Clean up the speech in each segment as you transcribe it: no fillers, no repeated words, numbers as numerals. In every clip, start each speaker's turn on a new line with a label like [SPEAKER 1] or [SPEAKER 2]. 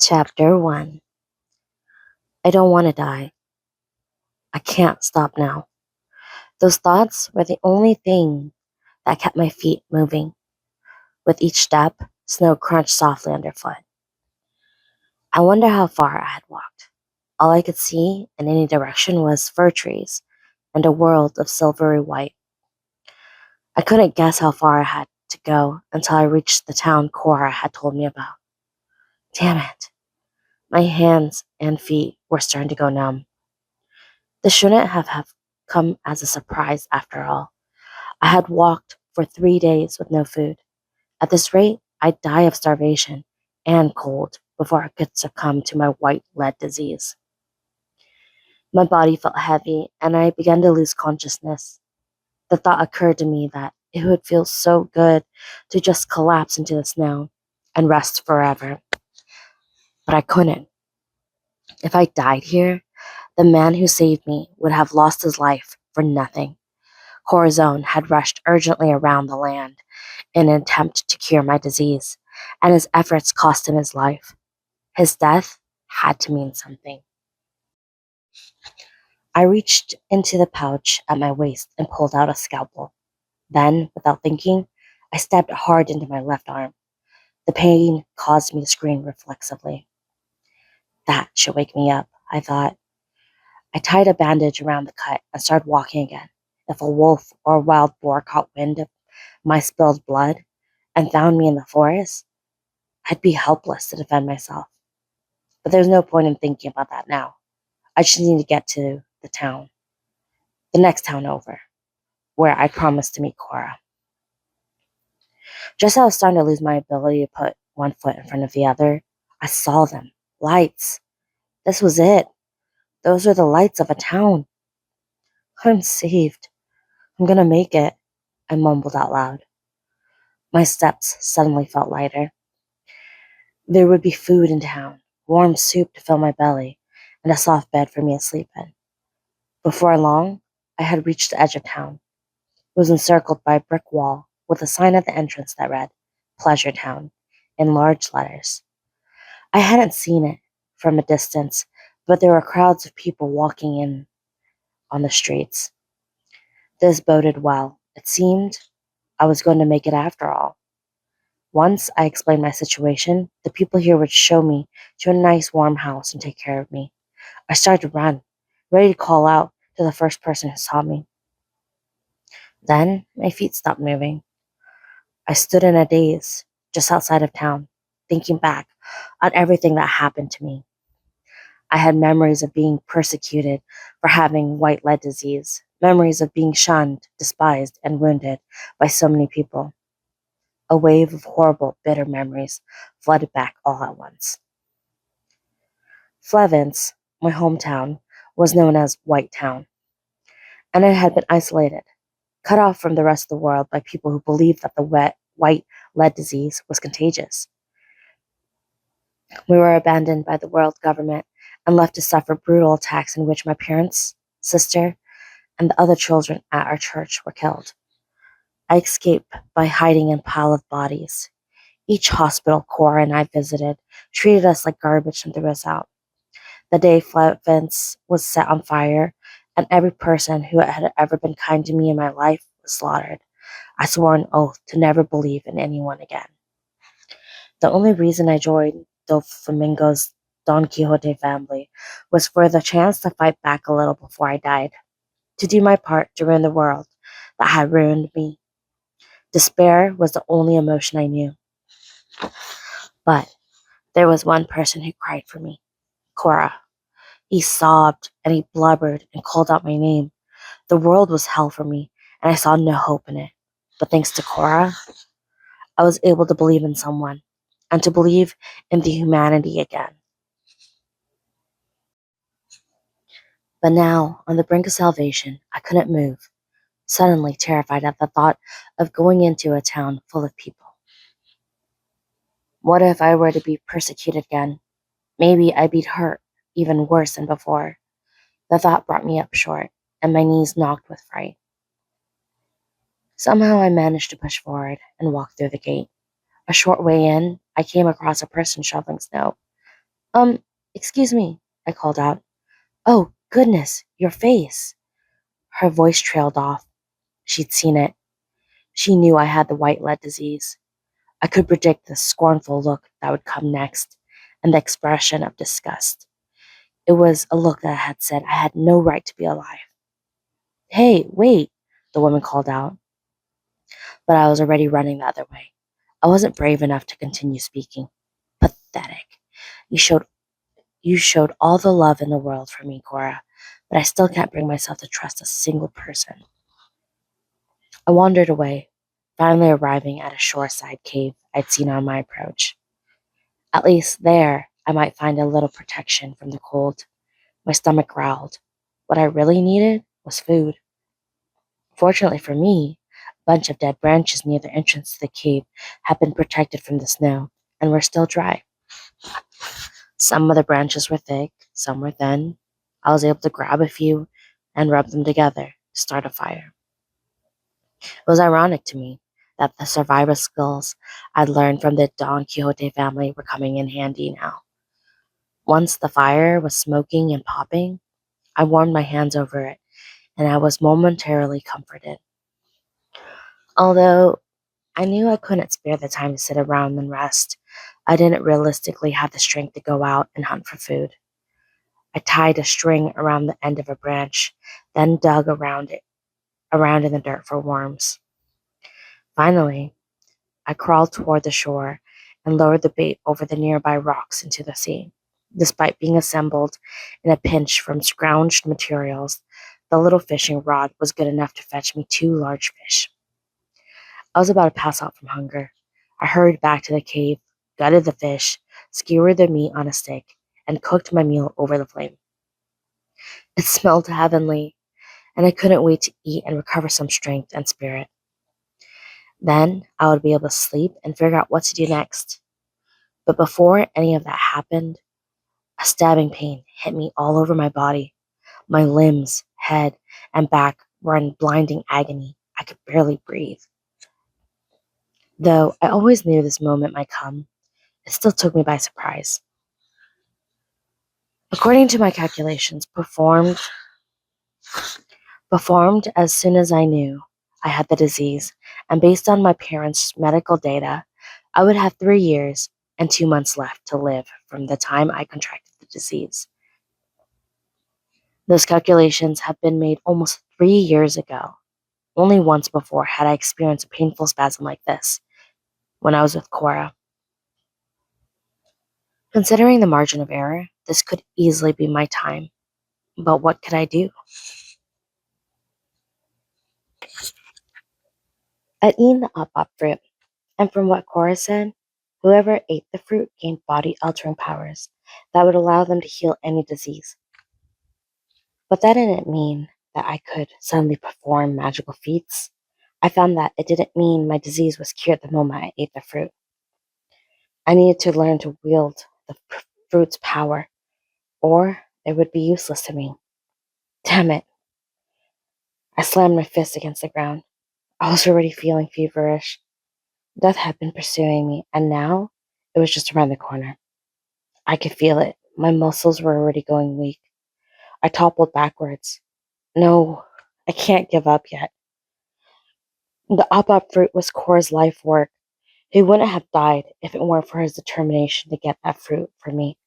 [SPEAKER 1] Chapter 1. I don't want to die. I can't stop now. Those thoughts were the only thing that kept my feet moving. With each step, snow crunched softly underfoot. I wonder how far I had walked. All I could see in any direction was fir trees and a world of silvery white. I couldn't guess how far I had to go until I reached the town Cora had told me about. Damn it. My hands and feet were starting to go numb. This shouldn't have come as a surprise after all. I had walked for 3 days with no food. At this rate, I'd die of starvation and cold before I could succumb to my white lead disease. My body felt heavy and I began to lose consciousness. The thought occurred to me that it would feel so good to just collapse into the snow and rest forever. But I couldn't. If I died here, the man who saved me would have lost his life for nothing. Corazon had rushed urgently around the land in an attempt to cure my disease, and his efforts cost him his life. His death had to mean something. I reached into the pouch at my waist and pulled out a scalpel. Then, without thinking, I stabbed hard into my left arm. The pain caused me to scream reflexively. That should wake me up, I thought. I tied a bandage around the cut and started walking again. If a wolf or a wild boar caught wind of my spilled blood and found me in the forest, I'd be helpless to defend myself. But there's no point in thinking about that now. I just need to get to the next town over, where I promised to meet Cora. Just as I was starting to lose my ability to put one foot in front of the other, I saw them. Lights. This was it. Those were the lights of a town. I'm saved. I'm gonna make it, I mumbled out loud. My steps suddenly felt lighter. There would be food in town, warm soup to fill my belly, and a soft bed for me to sleep in. Before long, I had reached the edge of town. It was encircled by a brick wall with a sign at the entrance that read, Pleasure Town, in large letters. I hadn't seen it from a distance, but there were crowds of people walking in on the streets. This boded well. It seemed I was going to make it after all. Once I explained my situation, the people here would show me to a nice warm house and take care of me. I started to run, ready to call out to the first person who saw me. Then my feet stopped moving. I stood in a daze just outside of town, thinking back on everything that happened to me. I had memories of being persecuted for having white lead disease, memories of being shunned, despised, and wounded by so many people. A wave of horrible, bitter memories flooded back all at once. Flevence, my hometown, was known as White Town, and it had been isolated, cut off from the rest of the world by people who believed that the white lead disease was contagious. We were abandoned by the world government and left to suffer brutal attacks in which my parents, sister, and the other children at our church were killed. I escaped by hiding in a pile of bodies. Each hospital Cora and I visited treated us like garbage and threw us out. The day Flevence was set on fire, and every person who had ever been kind to me in my life was slaughtered, I swore an oath to never believe in anyone again. The only reason I joined Doflamingo's Don Quixote family was for the chance to fight back a little before I died, to do my part to ruin the world that had ruined me. Despair was the only emotion I knew. But there was one person who cried for me, Cora. He sobbed and he blubbered and called out my name. The world was hell for me, and I saw no hope in it. But thanks to Cora, I was able to believe in someone and to believe in the humanity again. But now, on the brink of salvation, I couldn't move, suddenly terrified at the thought of going into a town full of people. What if I were to be persecuted again? Maybe I'd be hurt even worse than before. The thought brought me up short, and my knees knocked with fright. Somehow I managed to push forward and walk through the gate. A short way in, I came across a person shoveling snow. Um, excuse me, I called out. Oh, goodness, your face. Her voice trailed off. She'd seen it. She knew I had the white lead disease. I could predict the scornful look that would come next and the expression of disgust. It was a look that had said I had no right to be alive. Hey, wait, the woman called out, but I was already running the other way. I wasn't brave enough to continue speaking. Pathetic. You showed you showed all the love in the world for me, Cora, but I still can't bring myself to trust a single person. I wandered away, finally arriving at a shoreside cave I'd seen on my approach. At least there I might find a little protection from the cold. My stomach growled. What I really needed was food. Fortunately for me, a bunch of dead branches near the entrance to the cave had been protected from the snow and were still dry. Some of the branches were thick, some were thin. I was able to grab a few and rub them together to start a fire. It was ironic to me that the survival skills I'd learned from the Don Quixote family were coming in handy now. Once the fire was smoking and popping, I warmed my hands over it, and I was momentarily comforted. Although I knew I couldn't spare the time to sit around and rest, I didn't realistically have the strength to go out and hunt for food. I tied a string around the end of a branch, then dug around in the dirt for worms. Finally, I crawled toward the shore and lowered the bait over the nearby rocks into the sea. Despite being assembled in a pinch from scrounged materials, the little fishing rod was good enough to fetch me two large fish. I was about to pass out from hunger. I hurried back to the cave, gutted the fish, skewered the meat on a stick, and cooked my meal over the flame. It smelled heavenly, and I couldn't wait to eat and recover some strength and spirit. Then I would be able to sleep and figure out what to do next. But before any of that happened, a stabbing pain hit me all over my body. My limbs, head, and back were in blinding agony. I could barely breathe. Though I always knew this moment might come, it still took me by surprise. According to my calculations, performed as soon as I knew I had the disease, and based on my parents' medical data, I would have 3 years and 2 months left to live from the time I contracted the disease. Those calculations have been made almost 3 years ago. Only once before had I experienced a painful spasm like this, when I was with Cora. Considering the margin of error, this could easily be my time. But what could I do? I'd eaten the up fruit, and from what Cora said, whoever ate the fruit gained body altering powers that would allow them to heal any disease. But that didn't mean that I could suddenly perform magical feats. I found that it didn't mean my disease was cured the moment I ate the fruit. I needed to learn to wield the fruit's power, or it would be useless to me. Damn it. I slammed my fist against the ground. I was already feeling feverish. Death had been pursuing me, and now it was just around the corner. I could feel it. My muscles were already going weak. I toppled backwards. No, I can't give up yet. The up fruit was Cora's life work. He wouldn't have died if it weren't for his determination to get that fruit for me.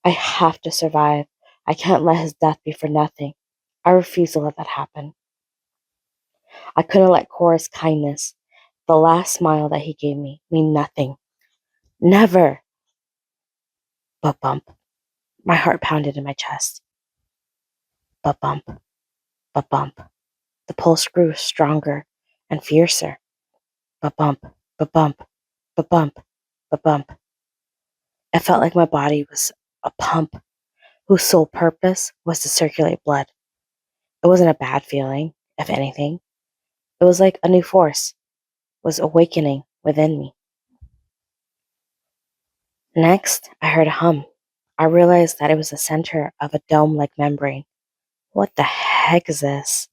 [SPEAKER 1] I have to survive. I can't let his death be for nothing. I refuse to let that happen. I couldn't let Cora's kindness, the last smile that he gave me, mean nothing. Never. But bump. My heart pounded in my chest. But bump. But bump. The pulse grew stronger and fiercer. But bump. But bump. But bump. But bump. It felt like my body was a pump whose sole purpose was to circulate blood. It wasn't a bad feeling, if anything. It was like a new force was awakening within me. Next, I heard a hum. I realized that it was the center of a dome-like membrane. What the heck is this?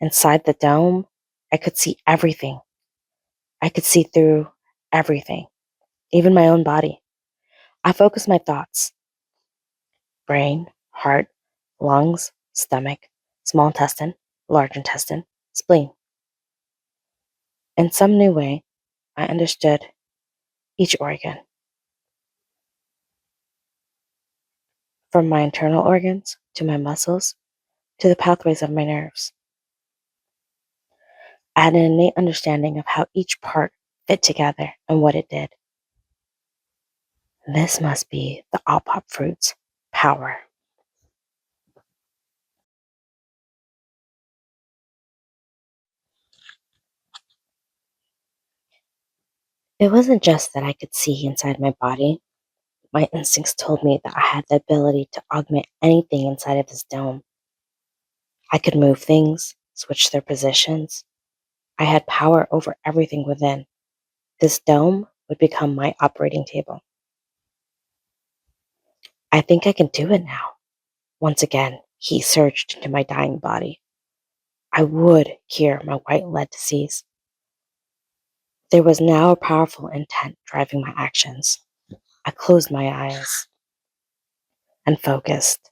[SPEAKER 1] Inside the dome, I could see everything. I could see through everything, even my own body. I focused my thoughts. brain, heart, lungs, stomach, small intestine, large intestine, spleen. In some new way, I understood each organ, from my internal organs to my muscles to the pathways of my nerves. I had an innate understanding of how each part fit together and what it did. This must be the Alpop fruit's power. It wasn't just that I could see inside my body. My instincts told me that I had the ability to augment anything inside of this dome. I could move things, switch their positions. I had power over everything within. This dome would become my operating table. I think I can do it now. Once again, he surged into my dying body. I would cure my white lead disease. There was now a powerful intent driving my actions. I closed my eyes and focused.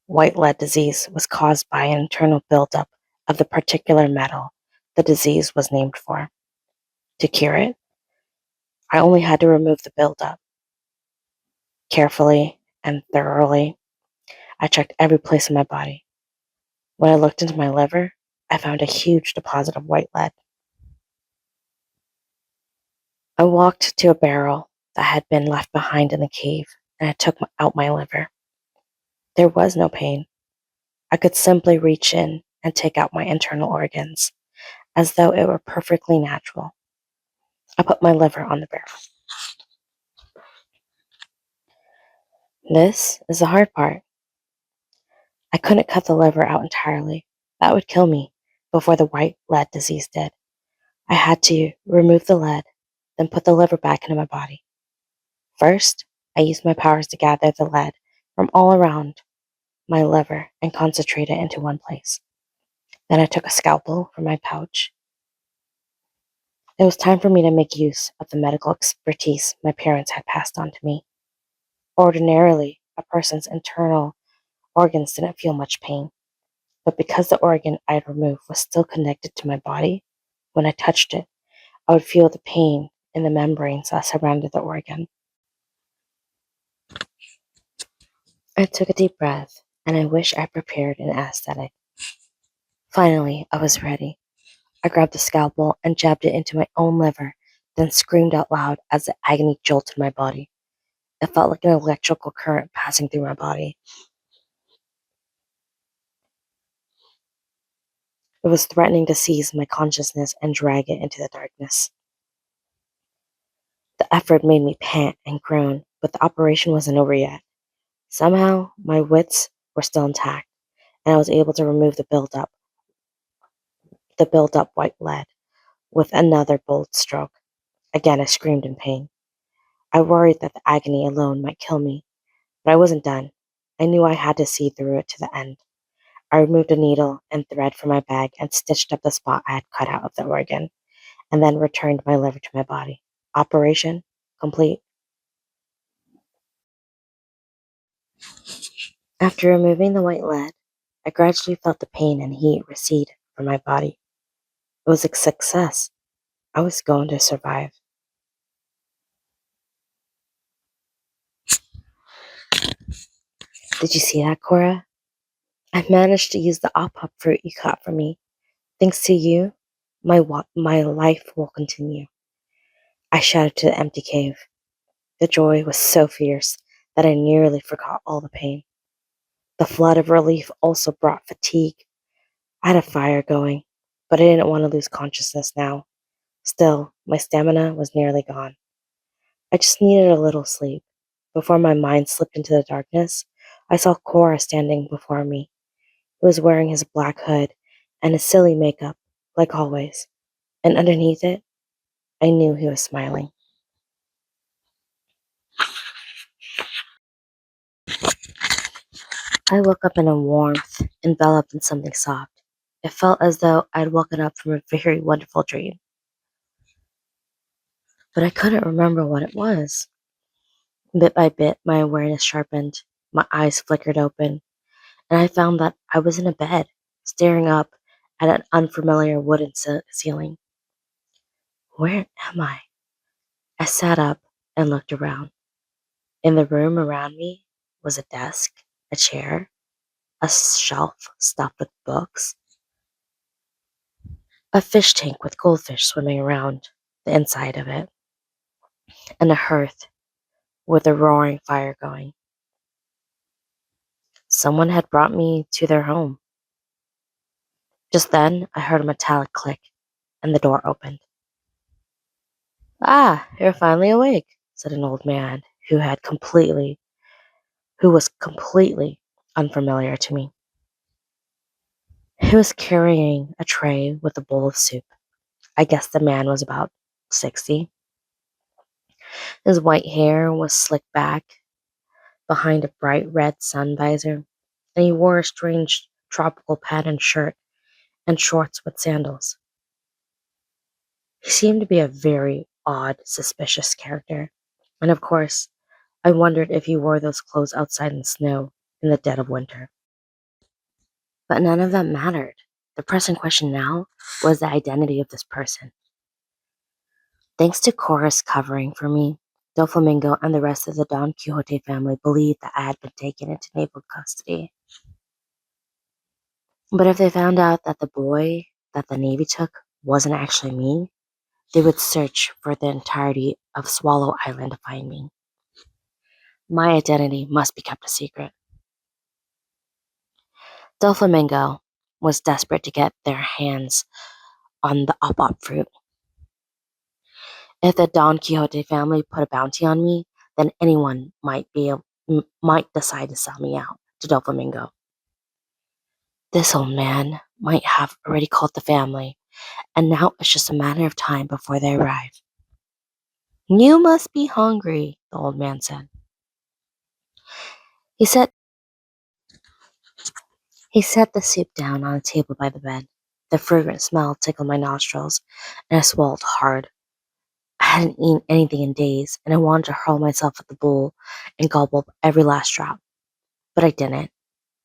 [SPEAKER 1] White lead disease was caused by an internal buildup of the particular metal the disease was named for. To cure it, I only had to remove the buildup. Carefully and thoroughly, I checked every place in my body. When I looked into my liver, I found a huge deposit of white lead. I walked to a barrel that had been left behind in the cave, and I took out my liver. There was no pain. I could simply reach in and take out my internal organs, as though it were perfectly natural. I put my liver on the barrel. This is the hard part. I couldn't cut the liver out entirely. That would kill me before the white lead disease did. I had to remove the lead, then put the liver back into my body. First, I used my powers to gather the lead from all around my liver and concentrate it into one place. Then I took a scalpel from my pouch. It was time for me to make use of the medical expertise my parents had passed on to me. Ordinarily, a person's internal organs didn't feel much pain, but because the organ I had removed was still connected to my body, when I touched it, I would feel the pain in the membranes that surrounded the organ. I took a deep breath, and I wish I prepared an anesthetic. Finally, I was ready. I grabbed the scalpel and jabbed it into my own liver, then screamed out loud as the agony jolted my body. It felt like an electrical current passing through my body. It was threatening to seize my consciousness and drag it into the darkness. The effort made me pant and groan, but the operation wasn't over yet. Somehow, my wits were still intact, and I was able to remove the built-up white lead with another bold stroke. Again, I screamed in pain. I worried that the agony alone might kill me, but I wasn't done. I knew I had to see through it to the end. I removed a needle and thread from my bag and stitched up the spot I had cut out of the organ, and then returned my liver to my body. Operation complete. After removing the white lead, I gradually felt the pain and heat recede from my body. It was a success. I was going to survive. Did you see that, Cora? I managed to use the op fruit you caught for me. Thanks to you, my life will continue. I shouted to the empty cave. The joy was so fierce that I nearly forgot all the pain. The flood of relief also brought fatigue. I had a fire going, but I didn't want to lose consciousness now. Still, my stamina was nearly gone. I just needed a little sleep. Before my mind slipped into the darkness, I saw Cora standing before me. He was wearing his black hood and his silly makeup, like always, and underneath it, I knew he was smiling. I woke up in a warmth, enveloped in something soft. It felt as though I'd woken up from a very wonderful dream, but I couldn't remember what it was. Bit by bit, my awareness sharpened. My eyes flickered open, and I found that I was in a bed, staring up at an unfamiliar wooden ceiling. Where am I? I sat up and looked around. In the room around me was a desk, a chair, a shelf stuffed with books, a fish tank with goldfish swimming around the inside of it, and a hearth with a roaring fire going. Someone had brought me to their home. Just then, I heard a metallic click, and the door opened. "Ah, you're finally awake," said an old man who was completely unfamiliar to me. He was carrying a tray with a bowl of soup. I guess the man was about 60. His white hair was slicked back behind a bright red sun visor, and he wore a strange tropical patterned shirt and shorts with sandals. He seemed to be a very odd, suspicious character, and of course, I wondered if he wore those clothes outside in the snow in the dead of winter. But none of that mattered. The pressing question now was the identity of this person. Thanks to Chorus covering for me, Doflamingo and the rest of the Don Quixote family believed that I had been taken into naval custody. But if they found out that the boy that the Navy took wasn't actually me, they would search for the entirety of Swallow Island to find me. My identity must be kept a secret. Doflamingo was desperate to get their hands on the up fruit. If the Don Quixote family put a bounty on me, then anyone might decide to sell me out to Doflamingo. This old man might have already called the family, and now it's just a matter of time before they arrive. "You must be hungry," the old man said. He set he set the soup down on a table by the bed. The fragrant smell tickled my nostrils, and I swallowed hard. I hadn't eaten anything in days, and I wanted to hurl myself at the bowl and gobble up every last drop. But I didn't.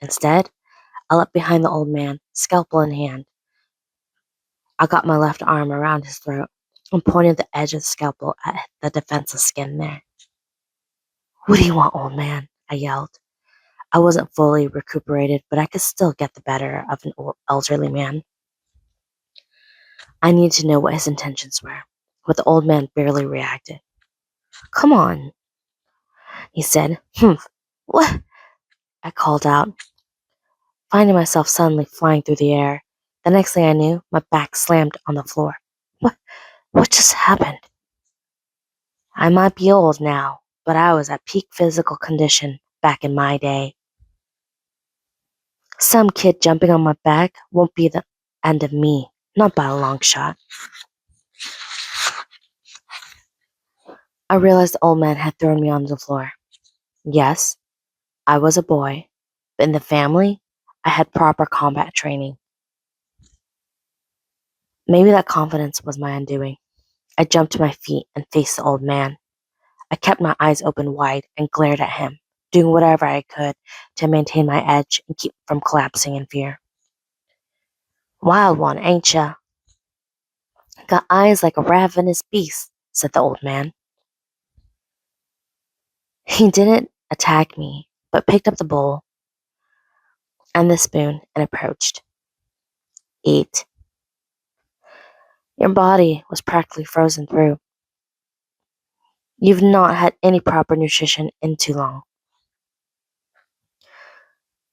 [SPEAKER 1] Instead, I leapt behind the old man, scalpel in hand. I got my left arm around his throat and pointed the edge of the scalpel at the defenseless skin there. "What do you want, old man?" I yelled. I wasn't fully recuperated, but I could still get the better of an elderly man. I needed to know what his intentions were, but the old man barely reacted. "Come on," he said. "Humph. What?" I called out, finding myself suddenly flying through the air. The next thing I knew, my back slammed on the floor. What just happened? I might be old now, but I was at peak physical condition back in my day. Some kid jumping on my back won't be the end of me, not by a long shot. I realized the old man had thrown me onto the floor. Yes, I was a boy, but in the family, I had proper combat training. Maybe that confidence was my undoing. I jumped to my feet and faced the old man. I kept my eyes open wide and glared at him, doing whatever I could to maintain my edge and keep from collapsing in fear. "Wild one, ain't ya? Got eyes like a ravenous beast," said the old man. He didn't attack me, but picked up the bowl and the spoon and approached. "Eat." Your body was practically frozen through. You've not had any proper nutrition in too long.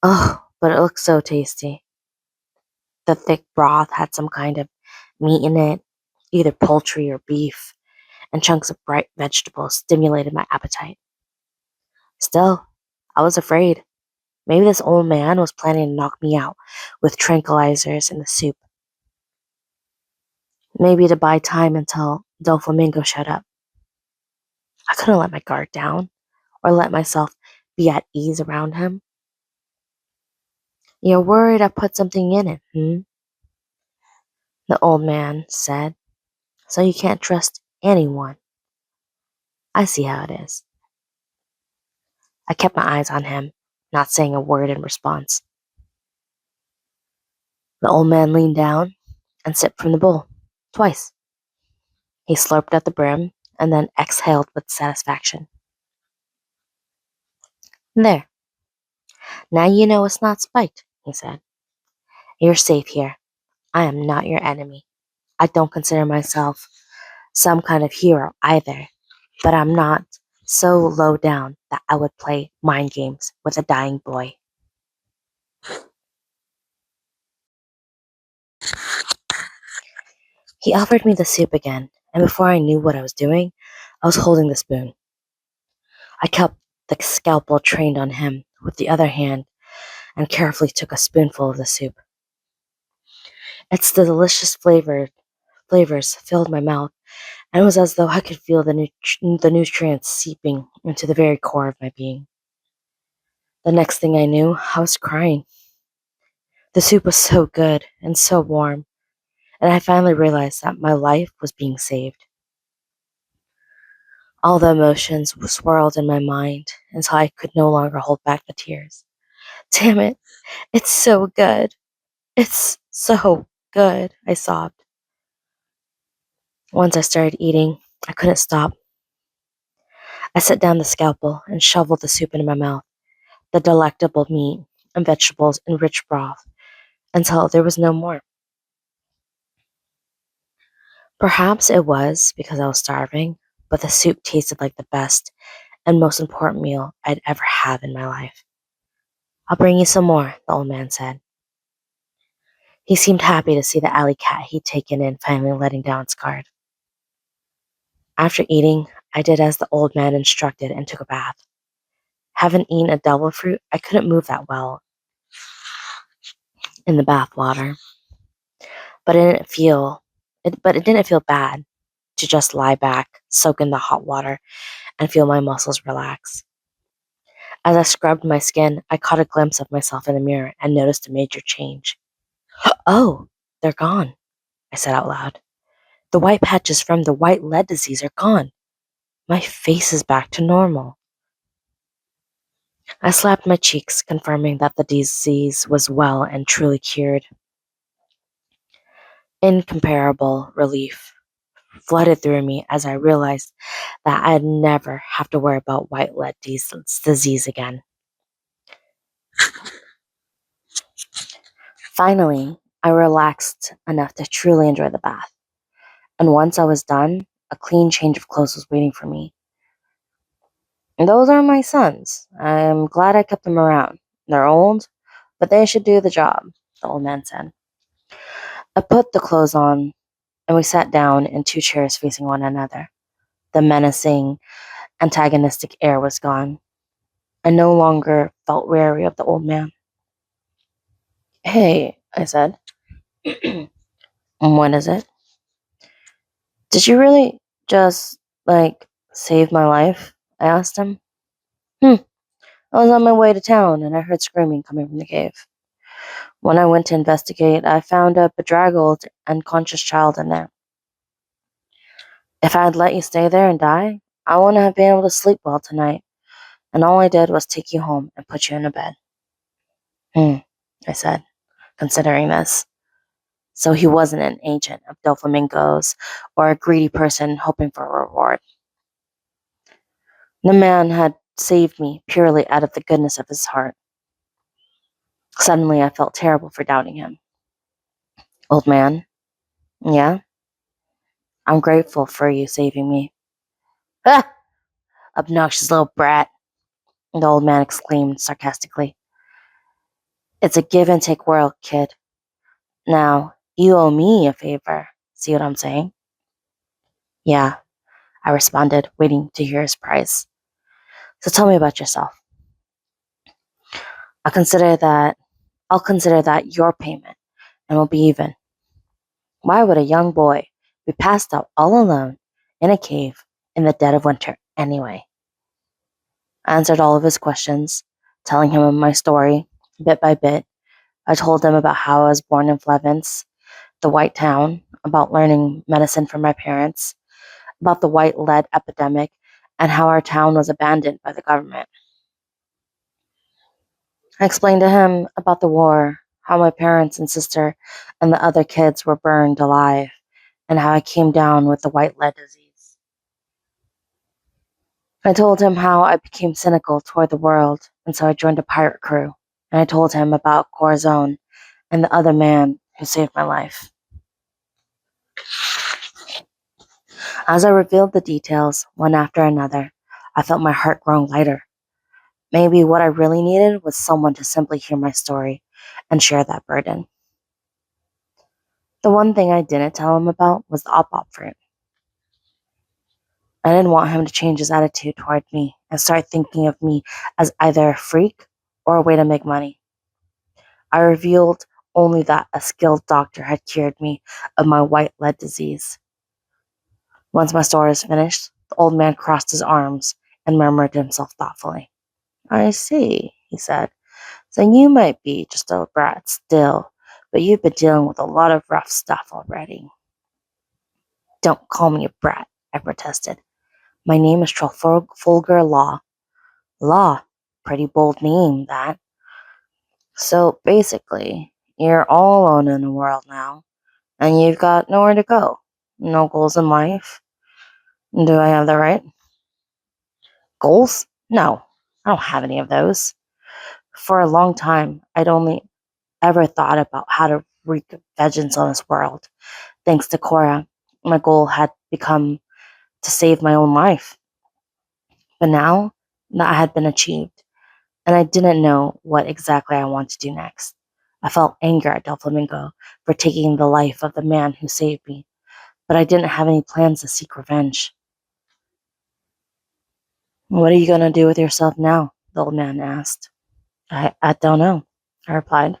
[SPEAKER 1] Oh, but it looked so tasty. The thick broth had some kind of meat in it, either poultry or beef, and chunks of bright vegetables stimulated my appetite. Still, I was afraid. Maybe this old man was planning to knock me out with tranquilizers in the soup. Maybe to buy time until Doflamingo showed up. I couldn't let my guard down or let myself be at ease around him. "You're worried I put something in it, the old man said. "So you can't trust anyone. I see how it is." I kept my eyes on him, not saying a word in response. The old man leaned down and sipped from the bowl. Twice. He slurped at the brim and then exhaled with satisfaction. There. Now you know it's not spiked, he said. You're safe here. I am not your enemy. I don't consider myself some kind of hero either, but I'm not so low down that I would play mind games with a dying boy. He offered me the soup again, and before I knew what I was doing, I was holding the spoon. I kept the scalpel trained on him with the other hand and carefully took a spoonful of the soup. Its delicious flavors filled my mouth, and it was as though I could feel the nutrients seeping into the very core of my being. The next thing I knew, I was crying. The soup was so good and so warm, and I finally realized that my life was being saved. All the emotions swirled in my mind until I could no longer hold back the tears. Damn it, it's so good. It's so good, I sobbed. Once I started eating, I couldn't stop. I set down the scalpel and shoveled the soup into my mouth, the delectable meat and vegetables and rich broth, until there was no more. Perhaps it was because I was starving, but the soup tasted like the best and most important meal I'd ever had in my life. I'll bring you some more, the old man said. He seemed happy to see the alley cat he'd taken in finally letting down its guard. After eating, I did as the old man instructed and took a bath. Having eaten a devil fruit, I couldn't move that well in the bath water, but it didn't feel bad to just lie back, soak in the hot water, and feel my muscles relax. As I scrubbed my skin, I caught a glimpse of myself in the mirror and noticed a major change. Oh, they're gone, I said out loud. The white patches from the white lead disease are gone. My face is back to normal. I slapped my cheeks, confirming that the disease was well and truly cured. Incomparable relief flooded through me as I realized that I'd never have to worry about white lead disease again. Finally, I relaxed enough to truly enjoy the bath. And once I was done, a clean change of clothes was waiting for me. Those are my sons. I'm glad I kept them around. They're old, but they should do the job, the old man said. I put the clothes on, and we sat down in two chairs facing one another. The menacing, antagonistic air was gone. I no longer felt wary of the old man. Hey, I said. What is it? Did you really just, save my life? I asked him. Hmm. I was on my way to town and I heard screaming coming from the cave. When I went to investigate, I found a bedraggled, unconscious child in there. If I had let you stay there and die, I wouldn't have been able to sleep well tonight, and all I did was take you home and put you in a bed. Hmm, I said, considering this. So he wasn't an agent of Doflamingo's or a greedy person hoping for a reward. The man had saved me purely out of the goodness of his heart. Suddenly, I felt terrible for doubting him. Old man, yeah, I'm grateful for you saving me. Ah! Obnoxious little brat, the old man exclaimed sarcastically. It's a give and take world, kid. Now, you owe me a favor. See what I'm saying? Yeah, I responded, waiting to hear his price. So tell me about yourself. I'll consider that I'll consider that your payment, and we'll be even. Why would a young boy be passed out all alone in a cave in the dead of winter anyway? I answered all of his questions, telling him my story, bit by bit. I told him about how I was born in Flevence, the White Town, about learning medicine from my parents, about the white lead epidemic, and how our town was abandoned by the government. I explained to him about the war, how my parents and sister and the other kids were burned alive, and how I came down with the white lead disease. I told him how I became cynical toward the world, and so I joined a pirate crew. And I told him about Corazon and the other man who saved my life. As I revealed the details, one after another, I felt my heart growing lighter. Maybe what I really needed was someone to simply hear my story and share that burden. The one thing I didn't tell him about was the op fruit. I didn't want him to change his attitude toward me and start thinking of me as either a freak or a way to make money. I revealed only that a skilled doctor had cured me of my white lead disease. Once my story was finished, the old man crossed his arms and murmured to himself thoughtfully. I see, he said. So you might be just a brat still, but you've been dealing with a lot of rough stuff already. Don't call me a brat, I protested. My name is Trafalgar Law. Law. Pretty bold name, that. So basically, you're all alone in the world now, and you've got nowhere to go. No goals in life. Do I have that right? Goals? No, I don't have any of those. For a long time, I'd only ever thought about how to wreak vengeance on this world. Thanks to Cora, my goal had become to save my own life. But now that had been achieved, and I didn't know what exactly I wanted to do next. I felt anger at Doflamingo for taking the life of the man who saved me, but I didn't have any plans to seek revenge. What are you going to do with yourself now? The old man asked. I don't know, I replied.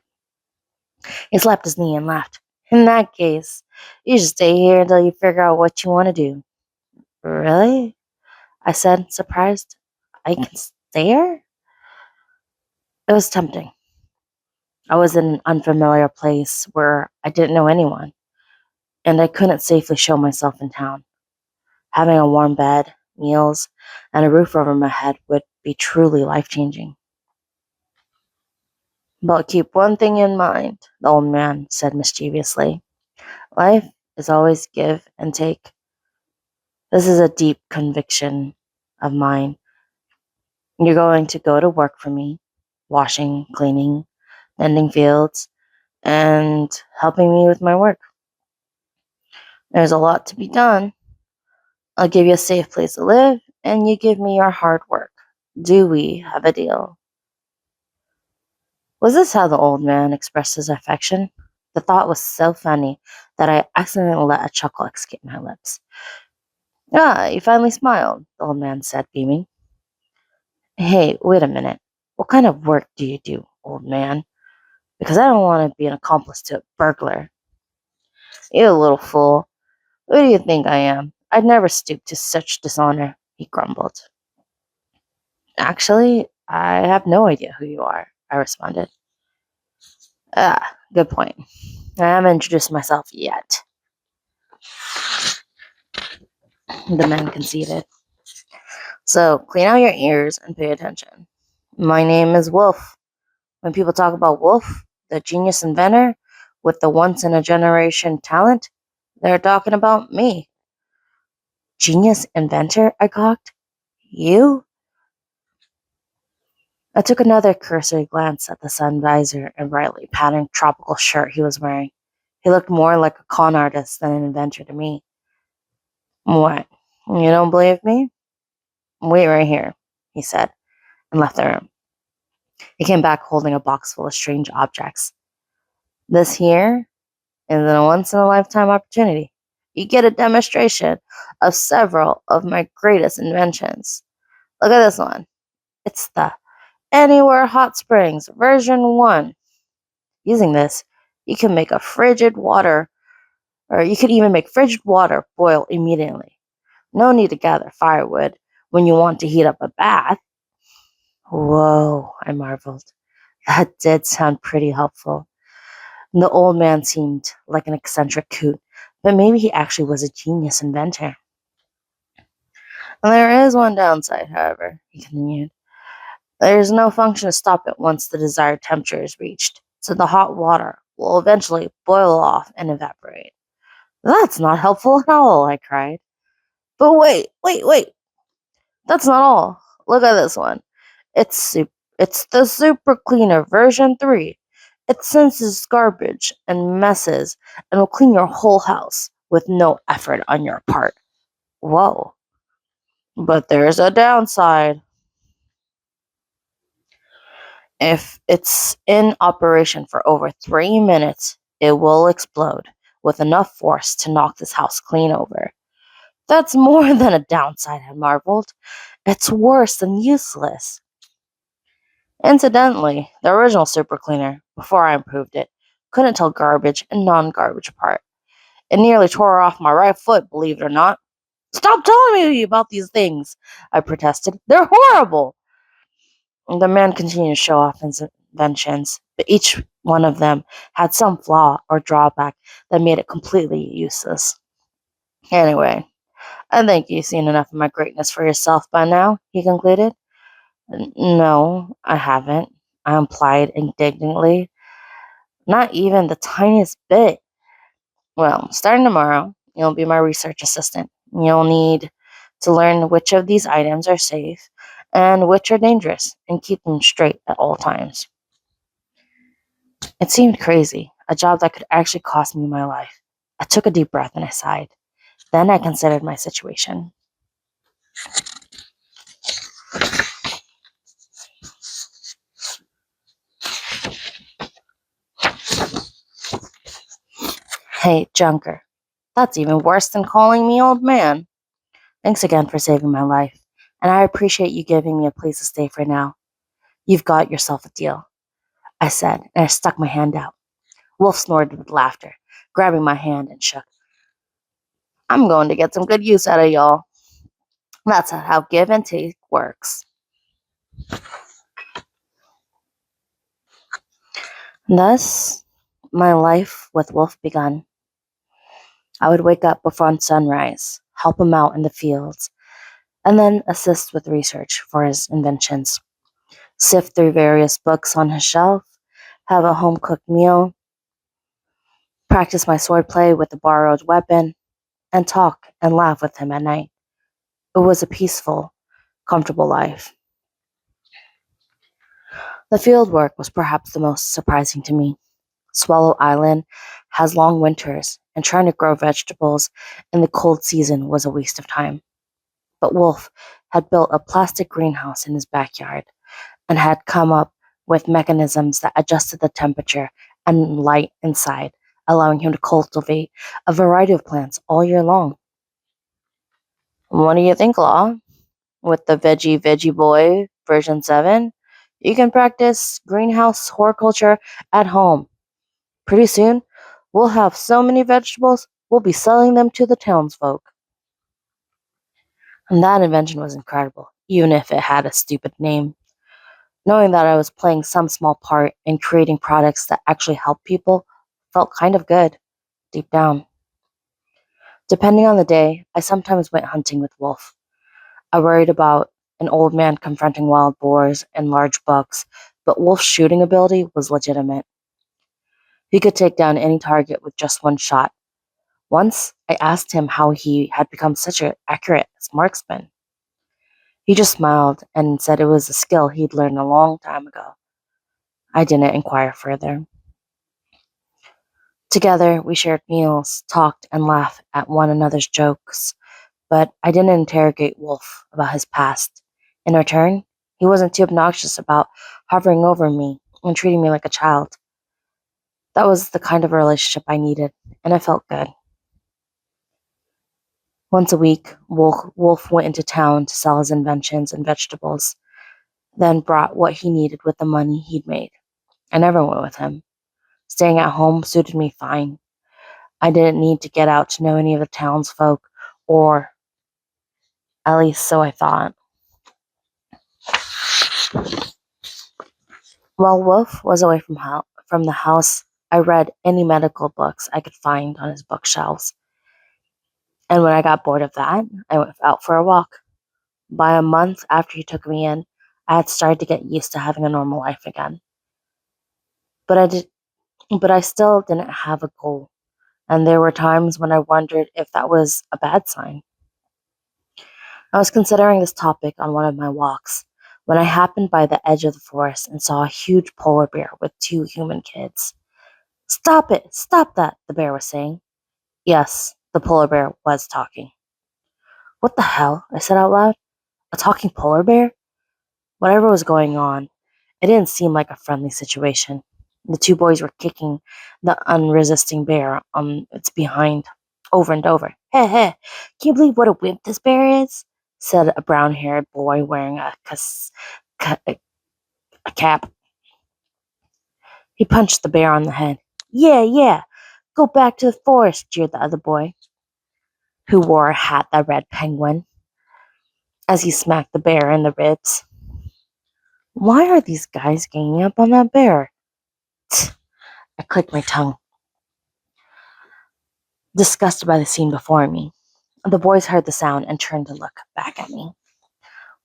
[SPEAKER 1] He slapped his knee and laughed. In that case, you should stay here until you figure out what you want to do. Really? I said, surprised. I can stay here? It was tempting. I was in an unfamiliar place where I didn't know anyone, and I couldn't safely show myself in town. Having a warm bed, meals, and a roof over my head would be truly life changing. But keep one thing in mind, the old man said mischievously. Life is always give and take. This is a deep conviction of mine. You're going to go to work for me, washing, cleaning, tending fields, and helping me with my work. There's a lot to be done. I'll give you a safe place to live, and you give me your hard work. Do we have a deal? Was this how the old man expressed his affection? The thought was so funny that I accidentally let a chuckle escape my lips. Ah, you finally smiled, the old man said, beaming. Hey, wait a minute. What kind of work do you do, old man? Because I don't want to be an accomplice to a burglar. You little fool. Who do you think I am? I'd never stoop to such dishonor, he grumbled. Actually, I have no idea who you are, I responded. Ah, good point. I haven't introduced myself yet, the man conceded. So clean out your ears and pay attention. My name is Wolf. When people talk about Wolf, the genius inventor with the once in a generation talent, they're talking about me. Genius inventor? I cocked. You? I took another cursory glance at the sun visor and brightly patterned tropical shirt he was wearing. He looked more like a con artist than an inventor to me. What? You don't believe me? Wait right here, he said, and left the room. He came back holding a box full of strange objects. This here is a once in a lifetime opportunity. You get a demonstration of several of my greatest inventions. Look at this one. It's the Anywhere Hot Springs version 1. Using this, you can make a frigid water, or you could even make frigid water boil immediately. No need to gather firewood when you want to heat up a bath. Whoa, I marveled. That did sound pretty helpful. The old man seemed like an eccentric coot, but maybe he actually was a genius inventor. And there is one downside, however, he continued. There's no function to stop it once the desired temperature is reached, so the hot water will eventually boil off and evaporate. That's not helpful at all, I cried. But wait. That's not all. Look at this one. It's the Super Cleaner version 3. It senses garbage and messes and will clean your whole house with no effort on your part. Whoa. But there's a downside. If it's in operation for over 3 minutes, it will explode with enough force to knock this house clean over. That's more than a downside, I marveled. It's worse than useless. Incidentally, the original super cleaner, before I improved it, couldn't tell garbage and non garbage apart. It nearly tore off my right foot, believe it or not. Stop telling me about these things, I protested. They're horrible. The man continued to show off his inventions, but each one of them had some flaw or drawback that made it completely useless. Anyway, I think you've seen enough of my greatness for yourself by now, he concluded. No, I haven't, I implied indignantly. Not even the tiniest bit. Well, starting tomorrow, you'll be my research assistant. You'll need to learn which of these items are safe and which are dangerous and keep them straight at all times. It seemed crazy, a job that could actually cost me my life. I took a deep breath and I sighed. Then I considered my situation. Hey, Junker, that's even worse than calling me old man. Thanks again for saving my life, and I appreciate you giving me a place to stay for now. You've got yourself a deal, I said, and I stuck my hand out. Wolf snorted with laughter, grabbing my hand and shook. I'm going to get some good use out of y'all. That's how give and take works. Thus, my life with Wolf begun. I would wake up before sunrise, help him out in the fields, and then assist with research for his inventions, sift through various books on his shelf, have a home cooked meal, practice my swordplay with a borrowed weapon, and talk and laugh with him at night. It was a peaceful, comfortable life. The field work was perhaps the most surprising to me. Swallow Island has long winters, and trying to grow vegetables in the cold season was a waste of time. But Wolf had built a plastic greenhouse in his backyard and had come up with mechanisms that adjusted the temperature and light inside, allowing him to cultivate a variety of plants all year long. What do you think, Law? With the Veggie Boy version 7, you can practice greenhouse horticulture at home. Pretty soon, we'll have so many vegetables, we'll be selling them to the townsfolk. And that invention was incredible, even if it had a stupid name. Knowing that I was playing some small part in creating products that actually help people felt kind of good, deep down. Depending on the day, I sometimes went hunting with Wolf. I worried about an old man confronting wild boars and large bucks, but Wolf's shooting ability was legitimate. He could take down any target with just one shot. Once, I asked him how he had become such an accurate marksman. He just smiled and said it was a skill he'd learned a long time ago. I didn't inquire further. Together, we shared meals, talked, and laughed at one another's jokes, but I didn't interrogate Wolf about his past. In return, he wasn't too obnoxious about hovering over me and treating me like a child. That was the kind of relationship I needed, and it felt good. Once a week, Wolf went into town to sell his inventions and vegetables, then brought what he needed with the money he'd made. I never went with him. Staying at home suited me fine. I didn't need to get out to know any of the townsfolk, or at least so I thought. While Wolf was away from the house, I read any medical books I could find on his bookshelves. And when I got bored of that, I went out for a walk. By a month after he took me in, I had started to get used to having a normal life again. But I did but I still didn't have a goal. And there were times when I wondered if that was a bad sign. I was considering this topic on one of my walks when I happened by the edge of the forest and saw a huge polar bear with two human kids. Stop it! Stop that! The bear was saying. Yes, the polar bear was talking. What the hell? I said out loud. A talking polar bear? Whatever was going on, it didn't seem like a friendly situation. The two boys were kicking the unresisting bear on its behind over and over. Hey, hey, can you believe what a wimp this bear is? Said a brown haired boy wearing ca- a cap. He punched the bear on the head. Yeah, yeah, go back to the forest, jeered the other boy, who wore a hat that read penguin, as he smacked the bear in the ribs. Why are these guys ganging up on that bear? I clicked my tongue, disgusted by the scene before me. The boys heard the sound and turned to look back at me.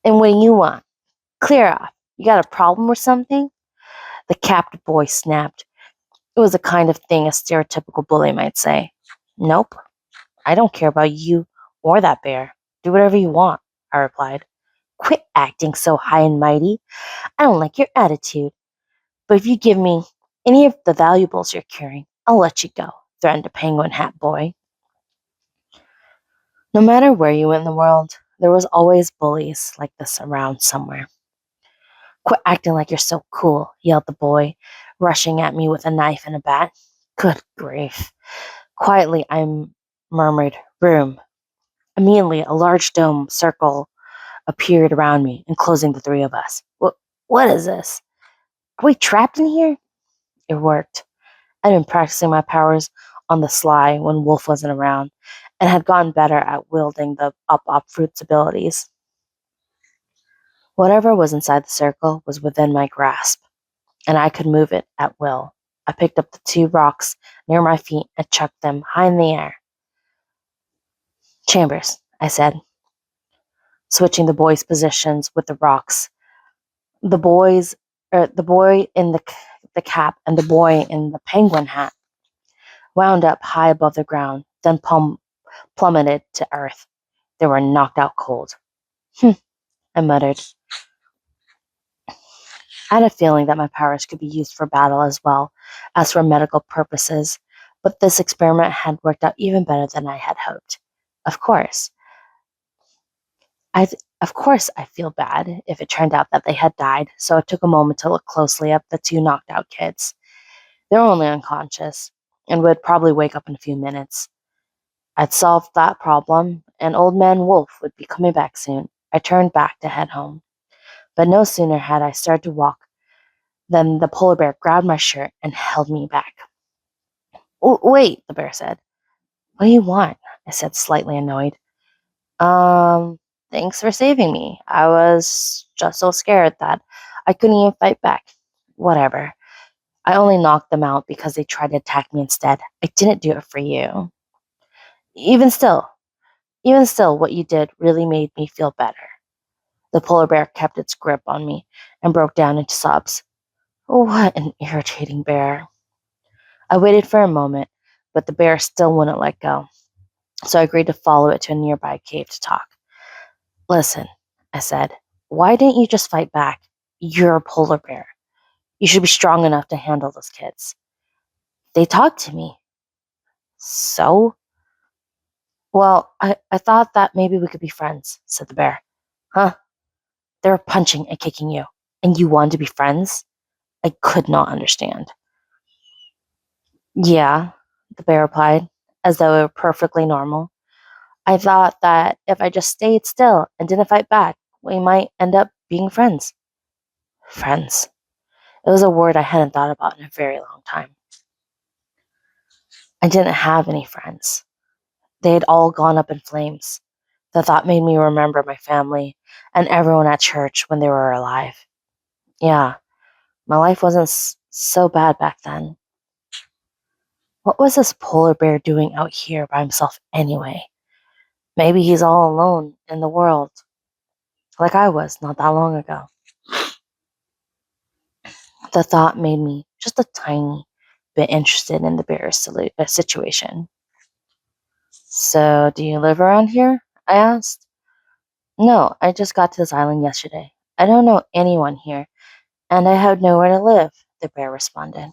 [SPEAKER 1] And what do you want? Clear off. You got a problem or something? The capped boy snapped. It was the kind of thing a stereotypical bully might say. Nope, I don't care about you or that bear. Do whatever you want, I replied. Quit acting so high and mighty. I don't like your attitude. But if you give me any of the valuables you're carrying, I'll let you go, threatened a penguin hat boy. No matter where you went in the world, there was always bullies like this around somewhere. Quit acting like you're so cool, yelled the boy, rushing at me with a knife and a bat. Good grief. Quietly, I murmured, room. Immediately, a large dome circle appeared around me, enclosing the three of us. What is this? Are we trapped in here? It worked. I'd been practicing my powers on the sly when Wolf wasn't around, and had gotten better at wielding the up fruit's abilities. Whatever was inside the circle was within my grasp, and I could move it at will. I picked up the two rocks near my feet and chucked them high in the air. Chambers, I said, switching the boys' positions with the rocks. The boy in the cap and the boy in the penguin hat wound up high above the ground, then plummeted to earth. They were knocked out cold. I muttered. I had a feeling that my powers could be used for battle as well as for medical purposes, but this experiment had worked out even better than I had hoped. Of course, of course, I feel bad if it turned out that they had died, so I took a moment to look closely at the two knocked out kids. They were only unconscious and would probably wake up in a few minutes. I'd solved that problem, and Old Man Wolf would be coming back soon. I turned back to head home, but no sooner had I started to walk than the polar bear grabbed my shirt and held me back. Wait, the bear said. What do you want? I said, slightly annoyed. Thanks for saving me. I was just so scared that I couldn't even fight back. Whatever. I only knocked them out because they tried to attack me instead. I didn't do it for you. Even still, even still, what you did really made me feel better. The polar bear kept its grip on me and broke down into sobs. What an irritating bear. I waited for a moment, but the bear still wouldn't let go, so I agreed to follow it to a nearby cave to talk. Listen, I said, why didn't you just fight back? You're a polar bear. You should be strong enough to handle those kids. They talked to me. So? Well, I thought that maybe we could be friends, said the bear. Huh? They were punching and kicking you, and you wanted to be friends? I could not understand. Yeah, the bear replied, as though it were perfectly normal. I thought that if I just stayed still and didn't fight back, we might end up being friends. Friends. It was a word I hadn't thought about in a very long time. I didn't have any friends. They had all gone up in flames. The thought made me remember my family and everyone at church when they were alive. Yeah, my life wasn't so bad back then. What was this polar bear doing out here by himself anyway? Maybe he's all alone in the world, like I was not that long ago. The thought made me just a tiny bit interested in the bear situation. So, do you live around here? I asked. No, I just got to this island yesterday. I don't know anyone here, and I have nowhere to live, the bear responded.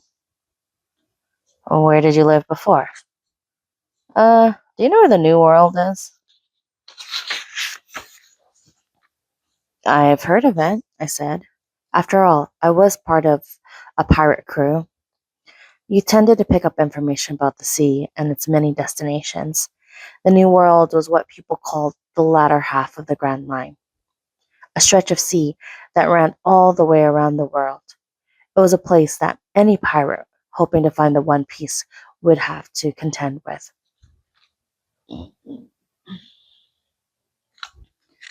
[SPEAKER 1] Where did you live before? Do you know where the New World is? I've heard of it, I said. After all, I was part of a pirate crew. You tended to pick up information about the sea and its many destinations. The New World was what people called the latter half of the Grand Line, a stretch of sea that ran all the way around the world. It was a place that any pirate hoping to find the One Piece would have to contend with.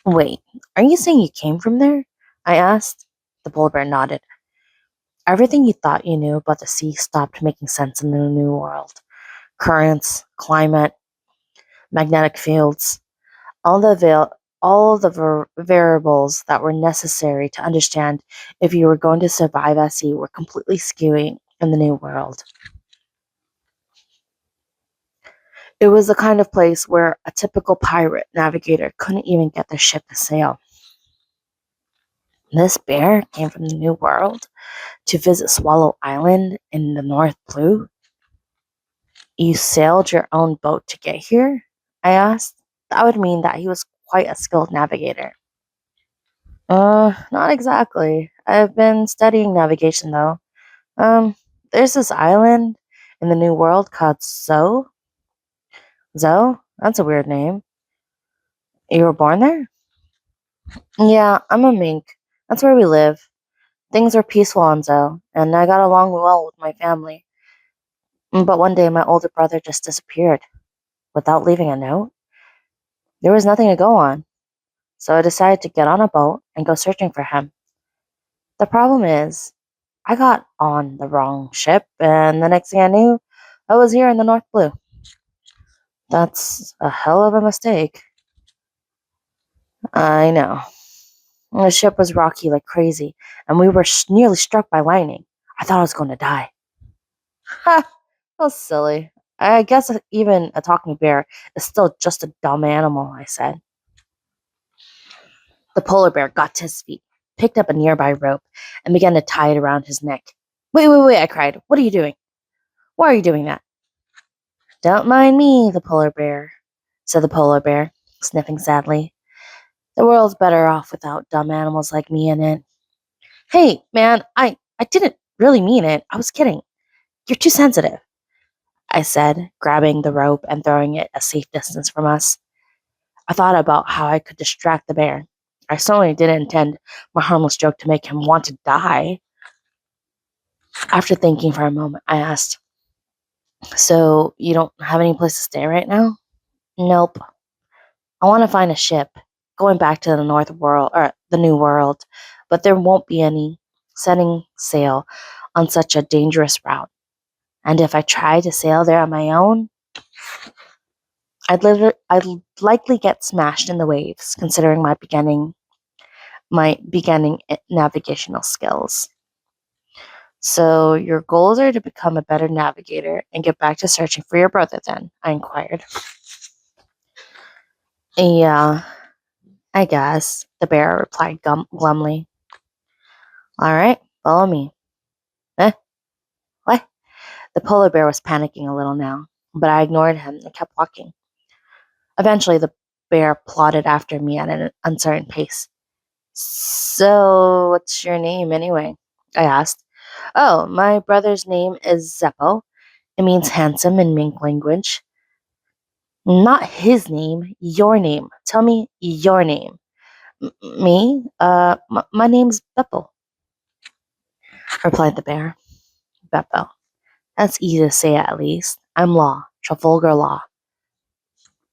[SPEAKER 1] Wait, are you saying you came from there? I asked. The polar bear nodded. Everything you thought you knew about the sea stopped making sense in the New World. Currents, climate, magnetic fields, all the variables that were necessary to understand if you were going to survive at sea were completely skewing in the New World. It was the kind of place where a typical pirate navigator couldn't even get their ship to sail. This bear came from the New World to visit Swallow Island in the North Blue. You sailed your own boat to get here? I asked. That would mean that he was quite a skilled navigator. Not exactly. I've been studying navigation though. Um, there's this island in the New World called Zoe. Zoe? That's a weird name. You were born there? Yeah, I'm a mink. That's where we live. Things are peaceful on Zoe, and I got along well with my family. But one day my older brother just disappeared without leaving a note. There was nothing to go on, so I decided to get on a boat and go searching for him. The problem is, I got on the wrong ship, and the next thing I knew, I was here in the North Blue. That's a hell of a mistake. I know. The ship was rocky like crazy, and we were nearly struck by lightning. I thought I was going to die. Ha! That's silly. I guess even a talking bear is still just a dumb animal, I said. The polar bear got to his feet, picked up a nearby rope, and began to tie it around his neck. Wait, I cried. What are you doing? Why are you doing that? Don't mind me, said the polar bear, sniffing sadly. The world's better off without dumb animals like me in it. Hey, man, I didn't really mean it. I was kidding. You're too sensitive, I said, grabbing the rope and throwing it a safe distance from us. I thought about how I could distract the bear. I certainly didn't intend my harmless joke to make him want to die. After thinking for a moment, I asked, So, you don't have any place to stay right now? Nope. I want to find a ship going back to the North World or the New World, but there won't be any setting sail on such a dangerous route. And if I try to sail there on my own, I'd likely get smashed in the waves, considering my beginning navigational skills. So your goals are to become a better navigator and get back to searching for your brother then, I inquired. Yeah, I guess, the bear replied glumly. All right, follow me. Eh? What? The polar bear was panicking a little now, but I ignored him and kept walking. Eventually, the bear plodded after me at an uncertain pace. So, what's your name anyway? I asked. Oh, my brother's name is Zeppo. It means handsome in mink language. Not his name, your name. Tell me your name. Me? My name's Beppo, replied the bear. Beppo. That's easy to say at least. I'm Law, Trafalgar Law.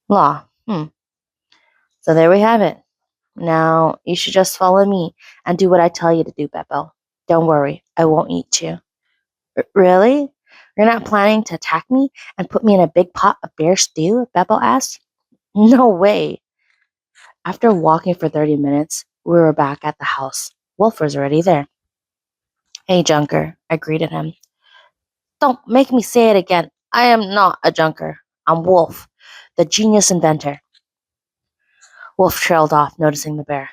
[SPEAKER 1] Law. So there we have it. Now, you should just follow me and do what I tell you to do, Beppo. Don't worry, I won't eat you. Really? You're not planning to attack me and put me in a big pot of bear stew? Beppo asked. No way. After walking for 30 minutes, we were back at the house. Wolf was already there. Hey, Junker, I greeted him. Don't make me say it again. I am not a Junker. I'm Wolf, the genius inventor. Wolf trailed off, noticing the bear.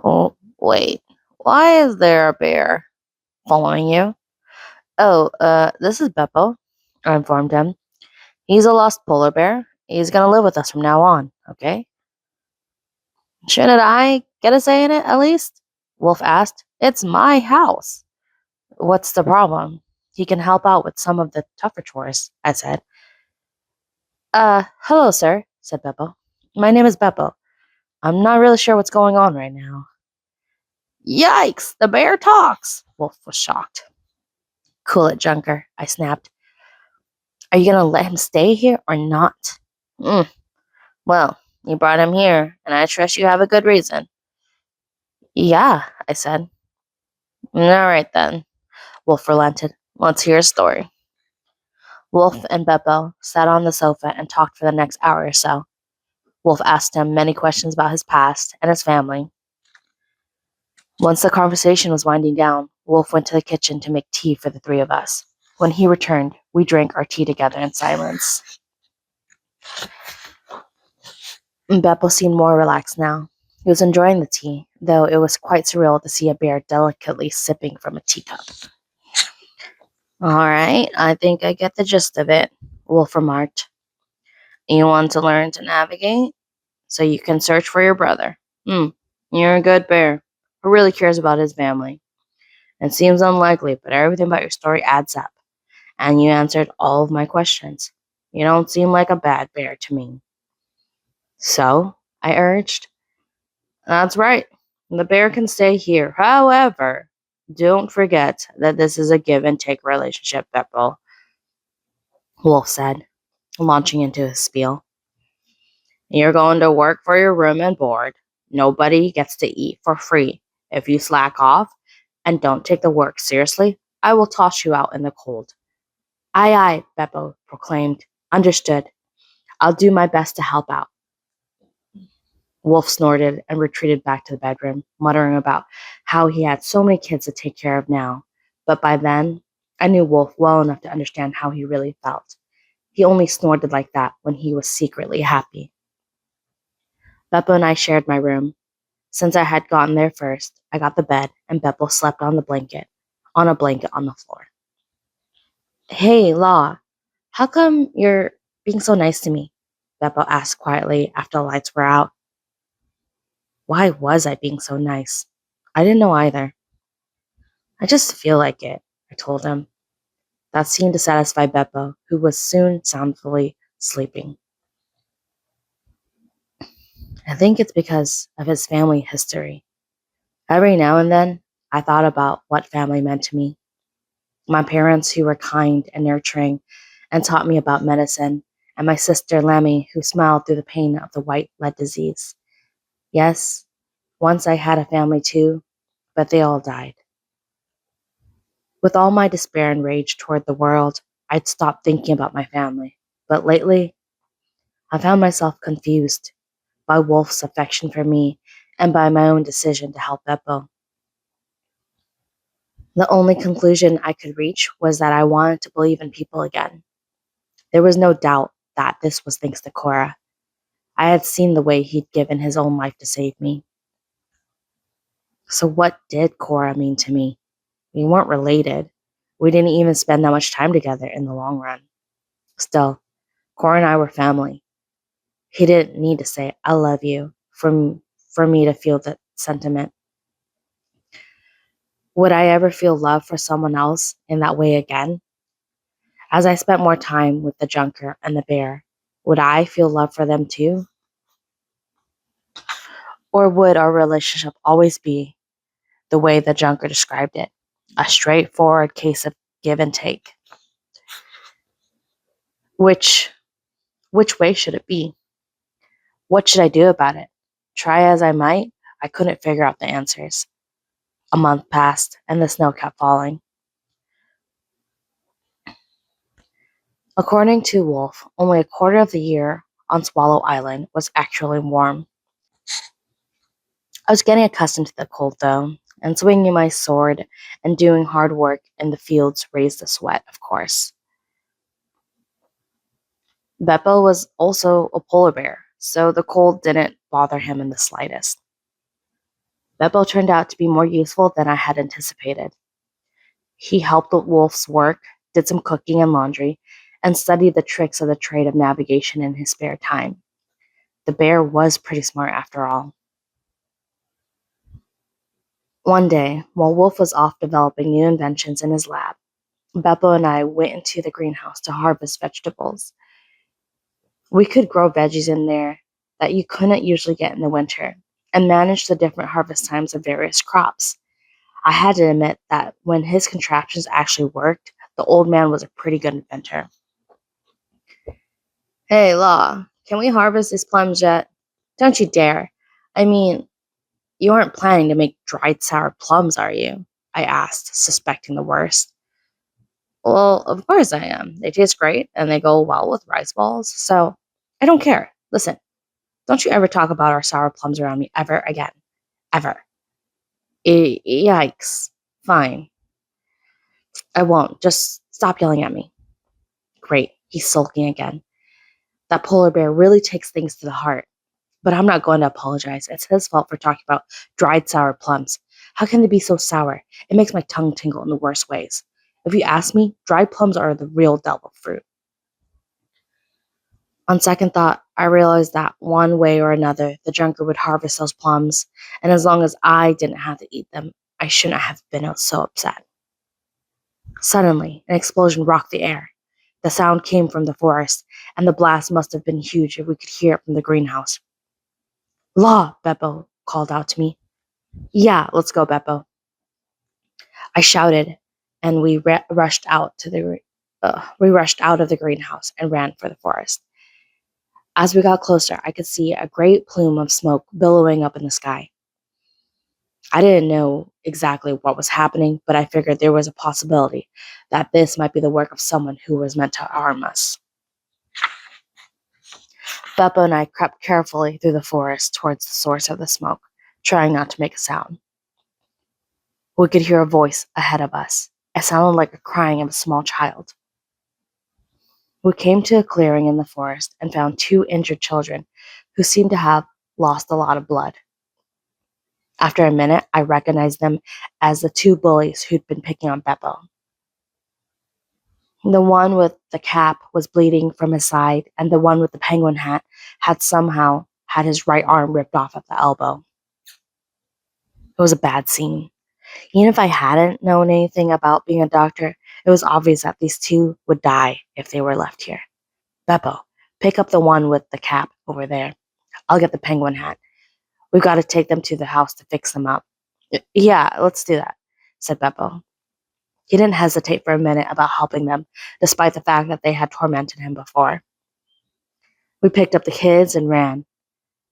[SPEAKER 1] Oh, wait. Why is there a bear following you? Oh, this is Beppo, I informed him. He's a lost polar bear. He's gonna live with us from now on, okay? Shouldn't I get a say in it, at least? Wolf asked. It's my house. What's the problem? He can help out with some of the tougher chores, I said. Hello, sir, said Beppo. My name is Beppo. I'm not really sure what's going on right now. Yikes, the bear talks! Wolf was shocked. Cool it, Junker, I snapped. Are you gonna let him stay here or not? Mm, well, you brought him here, and I trust you have a good reason. Yeah, I said. All right then, Wolf relented. Let's hear a story. Wolf and Beppo sat on the sofa and talked for the next hour or so. Wolf asked him many questions about his past and his family. Once the conversation was winding down, Wolf went to the kitchen to make tea for the three of us. When he returned, we drank our tea together in silence. Beppo seemed more relaxed now. He was enjoying the tea, though it was quite surreal to see a bear delicately sipping from a teacup. All right, I think I get the gist of it, Wolf remarked. You want to learn to navigate? So you can search for your brother. You're a good bear who really cares about his family. It seems unlikely, but everything about your story adds up. And you answered all of my questions. You don't seem like a bad bear to me. So, I urged. That's right. The bear can stay here. However, don't forget that this is a give and take relationship, Beppo, Wolf said, launching into his spiel. You're going to work for your room and board. Nobody gets to eat for free. If you slack off and don't take the work seriously, I will toss you out in the cold. Aye, aye, Beppo proclaimed. Understood. I'll do my best to help out. Wolf snorted and retreated back to the bedroom, muttering about how he had so many kids to take care of now. But by then, I knew Wolf well enough to understand how he really felt. He only snorted like that when he was secretly happy. Beppo and I shared my room. Since I had gotten there first, I got the bed, and Beppo slept on a blanket on the floor. Hey, Law, how come you're being so nice to me? Beppo asked quietly after the lights were out. Why was I being so nice? I didn't know either. I just feel like it, I told him. That seemed to satisfy Beppo, who was soon soundfully sleeping. I think it's because of his family history. Every now and then, I thought about what family meant to me. My parents, who were kind and nurturing and taught me about medicine, and my sister Lemmy, who smiled through the pain of the white blood disease. Yes, once I had a family too, but they all died. With all my despair and rage toward the world, I'd stopped thinking about my family. But lately, I found myself confused by Wolf's affection for me and by my own decision to help Beppo. The only conclusion I could reach was that I wanted to believe in people again. There was no doubt that this was thanks to Cora. I had seen the way he'd given his own life to save me. So what did Cora mean to me? We weren't related. We didn't even spend that much time together in the long run. Still, Cora and I were family. He didn't need to say, I love you, for me to feel that sentiment. Would I ever feel love for someone else in that way again? As I spent more time with the Junker and the bear, would I feel love for them too? Or would our relationship always be the way the Junker described it? A straightforward case of give and take. Which which way should it be? What should I do about it? Try as I might, I couldn't figure out the answers. A month passed, and the snow kept falling. According to Wolf, only a quarter of the year on Swallow Island was actually warm. I was getting accustomed to the cold, though. and swinging my sword and doing hard work in the fields raised the sweat, of course. Beppo was also a polar bear, so the cold didn't bother him in the slightest. Beppo turned out to be more useful than I had anticipated. He helped the wolves work, did some cooking and laundry, and studied the tricks of the trade of navigation in his spare time. The bear was pretty smart after all. One day, while Wolf was off developing new inventions in his lab, Beppo and I went into the greenhouse to harvest vegetables. We could grow veggies in there that you couldn't usually get in the winter and manage the different harvest times of various crops. I had to admit that when his contraptions actually worked, the old man was a pretty good inventor. Hey, Law, can we harvest these plums yet? Don't you dare. I mean, you aren't planning to make dried sour plums, are you? I asked, suspecting the worst. Well, of course I am. They taste great and they go well with rice balls, so I don't care. Listen, don't you ever talk about our sour plums around me ever again. Ever. Yikes. Fine. I won't. Just stop yelling at me. Great. He's sulking again. That polar bear really takes things to the heart. But I'm not going to apologize. It's his fault for talking about dried sour plums. How can they be so sour? It makes my tongue tingle in the worst ways. If you ask me, dried plums are the real devil fruit. On second thought, I realized that one way or another, the junker would harvest those plums, and as long as I didn't have to eat them, I shouldn't have been so upset. Suddenly, an explosion rocked the air. The sound came from the forest, and the blast must have been huge if we could hear it from the greenhouse. Law, Beppo called out to me. Yeah, let's go, Beppo. I shouted, and we rushed out of the greenhouse and ran for the forest. As we got closer, I could see a great plume of smoke billowing up in the sky. I didn't know exactly what was happening, but I figured there was a possibility that this might be the work of someone who was meant to harm us. Beppo and I crept carefully through the forest towards the source of the smoke, trying not to make a sound. We could hear a voice ahead of us. It sounded like the crying of a small child. We came to a clearing in the forest and found two injured children who seemed to have lost a lot of blood. After a minute, I recognized them as the two bullies who'd been picking on Beppo. The one with the cap was bleeding from his side, and the one with the penguin hat had somehow had his right arm ripped off at the elbow. It was a bad scene. Even if I hadn't known anything about being a doctor, it was obvious that these two would die if they were left here. Beppo, pick up the one with the cap over there. I'll get the penguin hat. We've got to take them to the house to fix them up. Yeah, let's do that, said Beppo. He didn't hesitate for a minute about helping them, despite the fact that they had tormented him before. We picked up the kids and ran.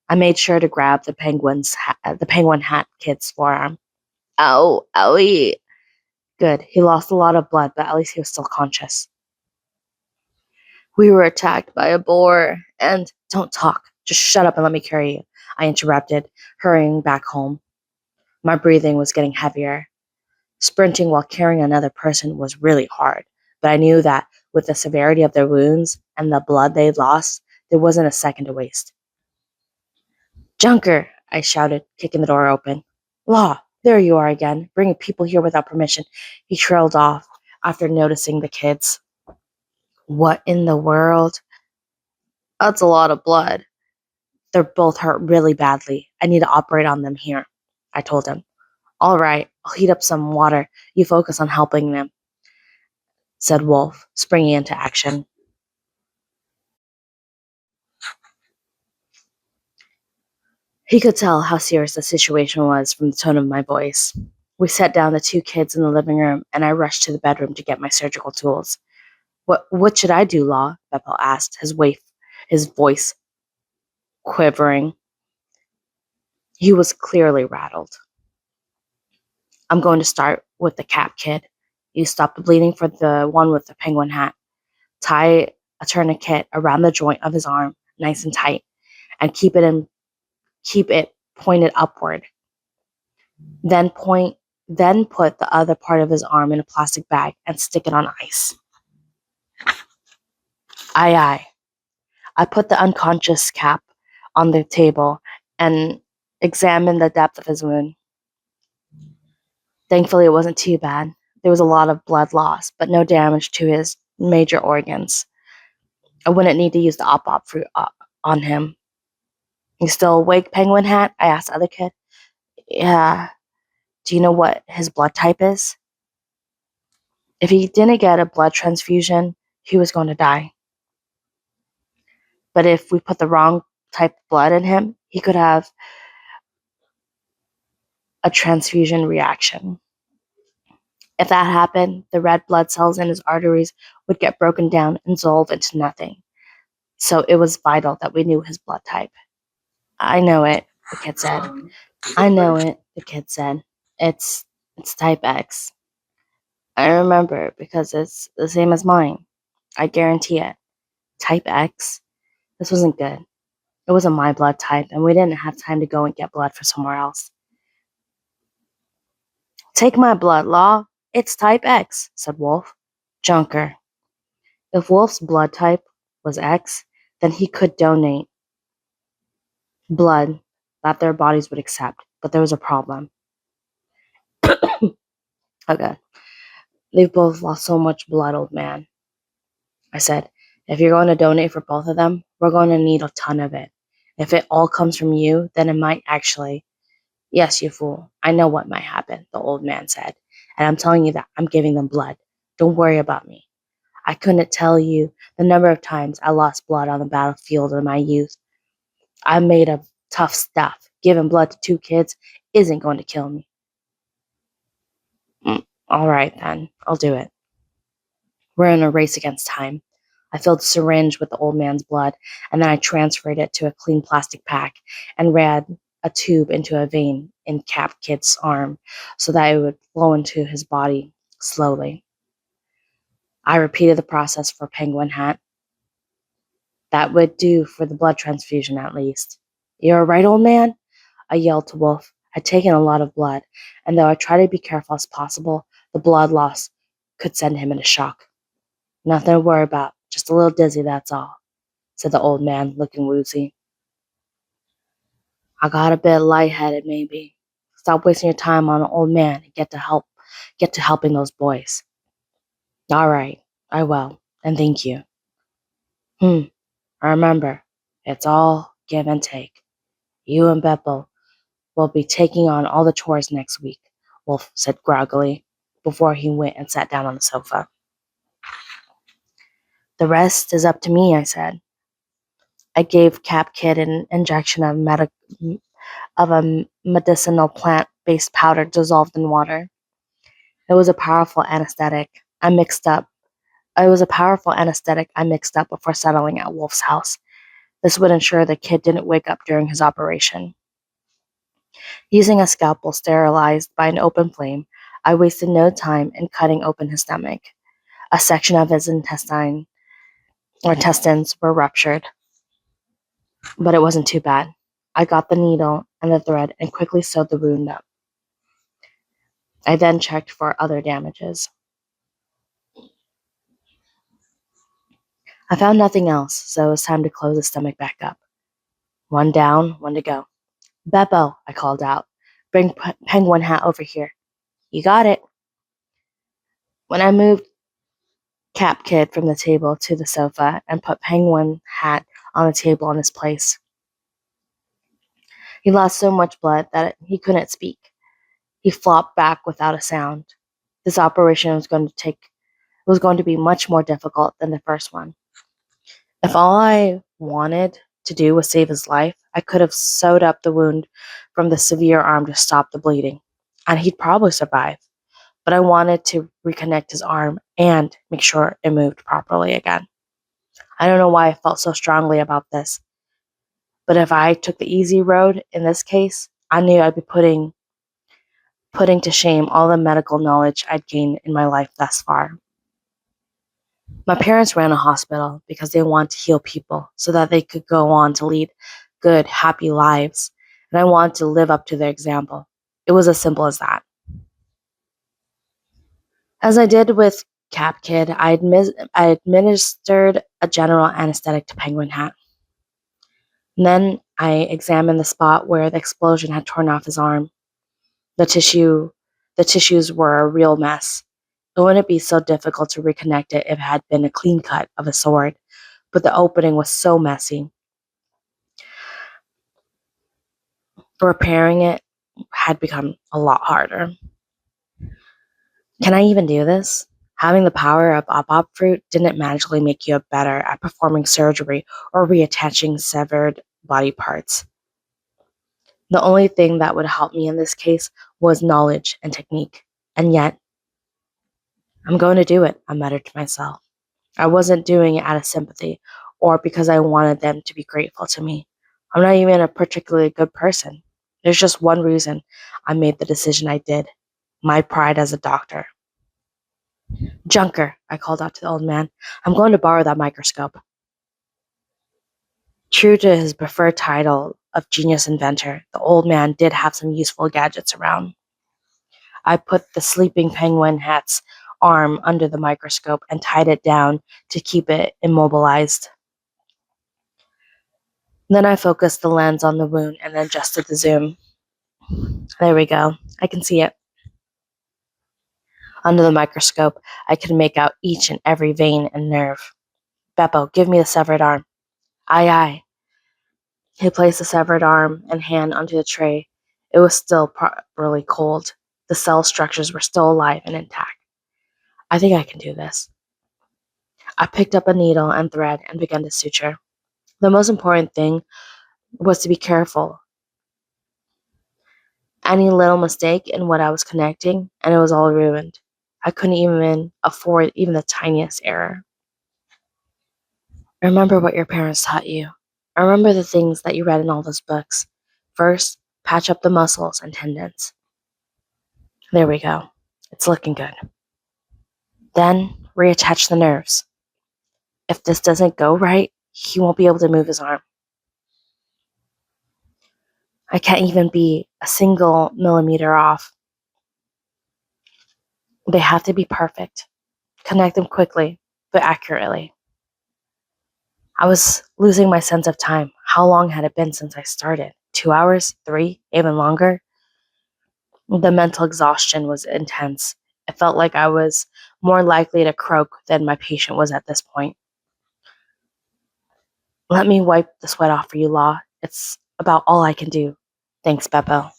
[SPEAKER 1] I made sure to grab the penguin hat kid's forearm. Ow, owie. Good. He lost a lot of blood, but at least he was still conscious. We were attacked by a boar, and don't talk. Just shut up and let me carry you, I interrupted, hurrying back home. My breathing was getting heavier. Sprinting while carrying another person was really hard, but I knew that with the severity of their wounds and the blood they'd lost, there wasn't a second to waste. Junker, I shouted, kicking the door open. Law, there you are again, bringing people here without permission. He trailed off after noticing the kids. What in the world? That's a lot of blood. They're both hurt really badly. I need to operate on them here, I told him. All right, I'll heat up some water. You focus on helping them, said Wolf, springing into action. He could tell how serious the situation was from the tone of my voice. We set down the two kids in the living room, and I rushed to the bedroom to get my surgical tools. What should I do, Law? Beppo asked, his voice quivering. He was clearly rattled. I'm going to start with the cap kid. You stop the bleeding for the one with the penguin hat. Tie a tourniquet around the joint of his arm, nice and tight, and keep it pointed upward. Then point Then put the other part of his arm in a plastic bag and stick it on ice. Aye, aye. I put the unconscious Cap on the table and examined the depth of his wound. Thankfully, it wasn't too bad. There was a lot of blood loss, but no damage to his major organs. I wouldn't need to use the op fruit on him. You still awake, Penguin Hat? I asked the other kid. Yeah. Do you know what his blood type is? If he didn't get a blood transfusion, he was going to die. But if we put the wrong type of blood in him, he could have a transfusion reaction. If that happened, the red blood cells in his arteries would get broken down and dissolve into nothing. So it was vital that we knew his blood type. I know it, the kid said. I know it, the kid said. It's type X. I remember because it's the same as mine. I guarantee it. Type X? This wasn't good. It wasn't my blood type, and we didn't have time to go and get blood from somewhere else. Take my blood, Law. It's type X, said Wolf. Junker. If Wolf's blood type was X, then he could donate blood that their bodies would accept. But there was a problem. Okay. They've both lost so much blood, old man. I said, if you're going to donate for both of them, we're going to need a ton of it. If it all comes from you, then it might actually. Yes, you fool. I know what might happen, the old man said. And I'm telling you that I'm giving them blood. Don't worry about me. I couldn't tell you the number of times I lost blood on the battlefield in my youth. I'm made of tough stuff. Giving blood to two kids isn't going to kill me. All right, then. I'll do it. We're in a race against time. I filled a syringe with the old man's blood, and then I transferred it to a clean plastic pack and ran a tube into a vein in Cap Kid's arm so that it would flow into his body slowly. I repeated the process for Penguin Hat. That would do for the blood transfusion, at least. You're right, old man? I yelled to Wolf. I'd taken a lot of blood, and though I tried to be careful as possible, the blood loss could send him into shock. Nothing to worry about, just a little dizzy, that's all, said the old man, looking woozy. I got a bit lightheaded, maybe. Stop wasting your time on an old man and get to helping those boys. All right, I will, and thank you. I remember, it's all give and take. You and Beppo will be taking on all the chores next week, Wolf said groggily, before he went and sat down on the sofa. The rest is up to me, I said. I gave Cap Kid an injection of a medicinal plant-based powder dissolved in water. It was a powerful anesthetic I mixed up before settling at Wolf's house. This would ensure the kid didn't wake up during his operation. Using a scalpel sterilized by an open flame, I wasted no time in cutting open his stomach. A section of his intestines were ruptured, but it wasn't too bad. I got the needle and the thread and quickly sewed the wound up. I then checked for other damages. I found nothing else, so it was time to close the stomach back up. One down, one to go. Beppo, I called out. Bring Penguin Hat over here. You got it. When I moved Cap Kid from the table to the sofa and put Penguin Hat on the table in his place, he lost so much blood that he couldn't speak. He flopped back without a sound. This operation was going to be much more difficult than the first one. If all I wanted to do was save his life, I could have sewed up the wound from the severe arm to stop the bleeding, and he'd probably survive. But I wanted to reconnect his arm and make sure it moved properly again. I don't know why I felt so strongly about this, but if I took the easy road in this case, I knew I'd be putting to shame all the medical knowledge I'd gained in my life thus far. My parents ran a hospital because they wanted to heal people so that they could go on to lead good, happy lives, and I wanted to live up to their example. It was as simple as that. As I did with Cap Kid, I administered a general anesthetic to Penguin Hat. And then I examined the spot where the explosion had torn off his arm. The tissue the tissues were a real mess. It wouldn't be so difficult to reconnect it if it had been a clean cut of a sword, but the opening was so messy. Repairing it had become a lot harder. Can I even do this? Having the power of Abab fruit didn't magically make you better at performing surgery or reattaching severed body parts. The only thing that would help me in this case was knowledge and technique. And yet, I'm going to do it, I muttered to myself. I wasn't doing it out of sympathy or because I wanted them to be grateful to me. I'm not even a particularly good person. There's just one reason I made the decision I did: my pride as a doctor. Junker, I called out to the old man. I'm going to borrow that microscope. True to his preferred title of genius inventor, the old man did have some useful gadgets around. I put the sleeping penguin hat's arm under the microscope and tied it down to keep it immobilized. Then I focused the lens on the wound and adjusted the zoom. There we go. I can see it. Under the microscope, I could make out each and every vein and nerve. Beppo, give me the severed arm. Aye, aye. He placed the severed arm and hand onto the tray. It was still properly cold. The cell structures were still alive and intact. I think I can do this. I picked up a needle and thread and began to suture. The most important thing was to be careful. Any little mistake in what I was connecting, and it was all ruined. I couldn't even afford even the tiniest error. Remember what your parents taught you. Remember the things that you read in all those books. First, patch up the muscles and tendons. There we go. It's looking good. Then, reattach the nerves. If this doesn't go right, he won't be able to move his arm. I can't even be a single millimeter off. They have to be perfect. Connect them quickly, but accurately. I was losing my sense of time. How long had it been since I started? 2 hours? 3? Even longer? The mental exhaustion was intense. It felt like I was more likely to croak than my patient was at this point. Let me wipe the sweat off for you, Law. It's about all I can do. Thanks, Beppo.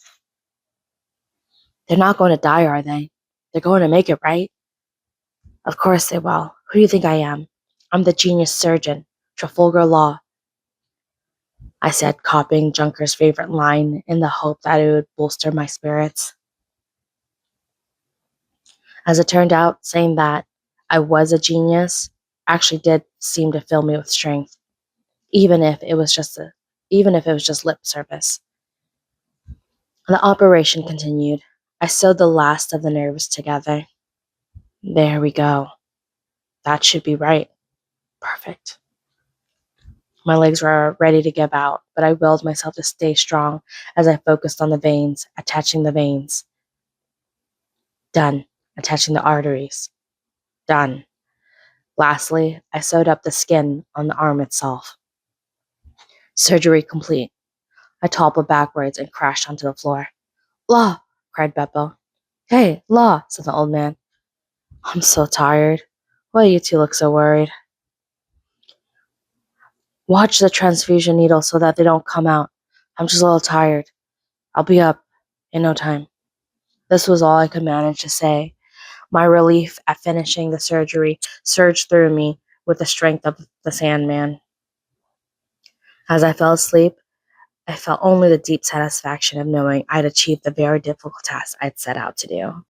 [SPEAKER 1] They're not going to die, are they? They're going to make it, right? Of course they will. Who do you think I am? I'm the genius surgeon, Trafalgar Law. I said, copying Junker's favorite line in the hope that it would bolster my spirits. As it turned out, saying that I was a genius actually did seem to fill me with strength, even if it was just lip service. The operation continued. I sewed the last of the nerves together. There we go. That should be right. Perfect. My legs were ready to give out, but I willed myself to stay strong as I focused on the veins, attaching the veins. Done. Attaching the arteries. Done. Lastly, I sewed up the skin on the arm itself. Surgery complete. I toppled backwards and crashed onto the floor. Law! Cried Beppo. Hey, Law, said the old man. I'm so tired. Why do you two look so worried? Watch the transfusion needles so that they don't come out. I'm just a little tired. I'll be up in no time. This was all I could manage to say. My relief at finishing the surgery surged through me with the strength of the Sandman. As I fell asleep, I felt only the deep satisfaction of knowing I'd achieved the very difficult task I'd set out to do.